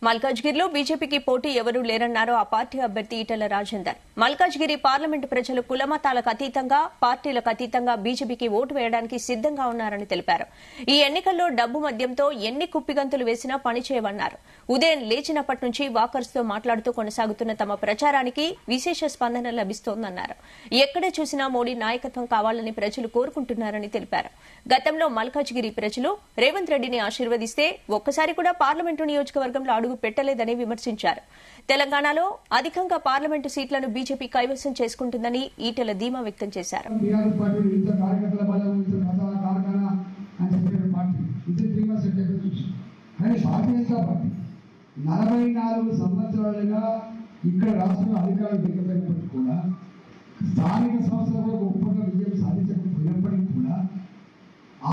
మల్కాజ్గిరిలో బీజేపీకి పోటీ ఎవరూ లేరన్నారు ఆ పార్టీ అభ్యర్థి ఈటెల రాజేందర్. మల్కాజ్గిరి పార్లమెంటు ప్రజలు కులమతాలకు అతీతంగా, పార్టీలకు అతీతంగా బీజేపీకి ఓటు వేయడానికి సిద్దంగా ఉన్నారని తెలిపారు. ఈ ఎన్నికల్లో డబ్బు మద్యంతో ఎన్ని కుప్పిగంతులు వేసినా పనిచేయవన్నారు. ఉదయం లేచినప్పటి నుంచి వాకర్స్ తో మాట్లాడుతూ కొనసాగుతున్న తమ ప్రచారానికి విశేష స్పందన లభిస్తోందన్నారు. ఎక్కడ చూసినా మోడీ నాయకత్వం కావాలని ప్రజలు కోరుకుంటున్నారని తెలిపారు. గతంలో మల్కాజ్గిరి ప్రజలు రేవంత్ రెడ్డిని ఆశీర్వదిస్తే ఒక్కసారి కూడా పార్లమెంటు నియోజకవర్గంలో అడుగు పెట్టలేదని విమర్శించారు. తెలంగాణలో అధికంగా పార్లమెంటు సీట్లను బీజేపీ కైవసం చేసుకుంటుందని ఈటెల ధీమా వ్యక్తం చేశారు. ఇక్కడ రాష్ట్రంలో అధికారులు దిగబడినప్పటికీ కూడా స్థానిక సంస్థలకు ఒప్పందం విజయం సాధించకపోయినప్పటికీ కూడా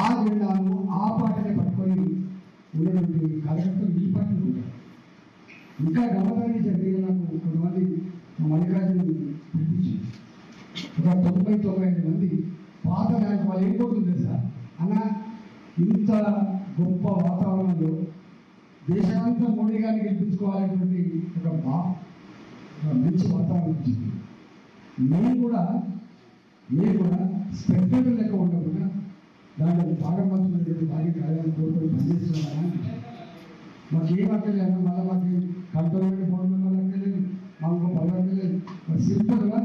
ఆ జెండాను ఆ పార్టీని పట్టుకొని ఉన్నటువంటి కార్యకర్తలు ఈ పార్టీలు ఉంటారు. ఇంకా గమనాన్ని జరిగే నాకు కొంతమంది మల్లికార్జున పిలిపించి ఒక 95 మంది పాత నాయకులు వాళ్ళు ఏం కోరుతుంది సార్ అన్న, ఇంత గొప్ప వాతావరణంలో దేశాంతా మోడీ గారిని గెలిపించుకోవాలనేటువంటి ఒక మంచి వాతావరణం వచ్చింది. మీరు కూడా స్పెక్టేటర్ లెక్క ఉండకుండా దాంట్లో భాగపడుతున్నటువంటి భారీ కార్యాలను కోరుకొని పనిచేస్తున్నారా? మాకు ఏం అక్కర్లేదు, మళ్ళీ మాకు కంట్రోల్ పోవడం వల్ల అక్కర్లేదు, మాకు పదవక్కర్లేదు. సింపుల్గా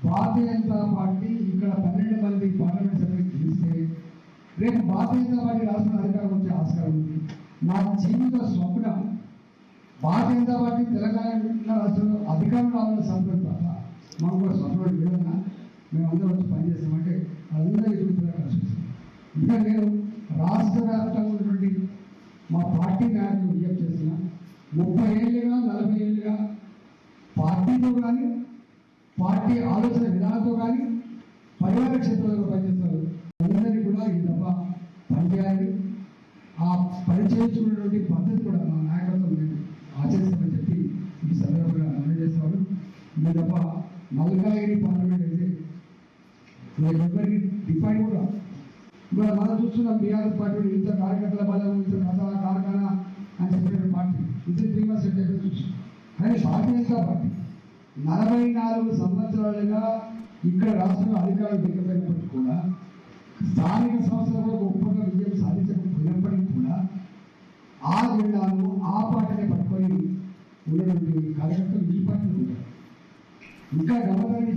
భారతీయ జనతా పార్టీ ఇక్కడ 12 మంది పార్లమెంట్ సభ్యులు గెలిస్తే రేపు భారతీయ జనతా పార్టీ రాష్ట్రంలో అధికారం వచ్చే ఆస్కారం ఉంది. నా జీవిత స్వప్నం భారతీయ జనతా పార్టీ తెలంగాణ రాష్ట్రంలో అధికారం రావాలని సంతృప్తి తప్ప మాకు కూడా స్వప్నం లేదన్నా మేమందరం వచ్చి పనిచేస్తామంటే అందరూ ఎదుగుతున్నా కష్టం. ఇంకా నేను రాష్ట్ర వ్యాప్తంగా ఉన్నటువంటి మా పార్టీ నాయకులు విజ్ఞప్తి చేస్తున్నా, 30 ఏళ్ళుగా 40 ఏళ్ళుగా పార్టీతో కానీ పార్టీ ఆలోచన విధానంతో కానీ పరివార క్షేత్రంలో పనిచేస్తారు. అందరినీ కూడా ఈ తప్ప పనిచేయాలి. ఆ పని చేయించుకున్నటువంటి పద్ధతి కూడా మా నాయకత్వం మేము ఆచరిస్తామని చెప్పి ఈ సందర్భంగా అందజేస్తారు. ఈ తప్ప మల్కాజ్గిరి పార్లమెంట్ అయితే ఎవరికి డిఫైన్ కూడా ఇవాళ మనం చూస్తున్నాం. బీఆర్ఎస్ పార్టీ ఇంత కార్యకర్తల బలం, ఇంత మసాలా కార్ఖానా అని చెప్పిన పార్టీ ఇది 3 months చెప్పి చూసాం. కానీ భారతీయ జనతా పార్టీ 44 సంవత్సరాలుగా ఇక్కడ రాష్ట్రంలో అధికారులు దిగబడినప్పటికీ కూడా స్థానిక సంస్థలకు ఒప్పందం విజయం సాధించకపోయినప్పటికీ కూడా ఆ జెండాను ఆ పార్టీని పట్టుకొని ఉన్నటువంటి కార్యకర్తలు ఈ పార్టీలు ఉంటారు. ఇంకా గమనాన్ని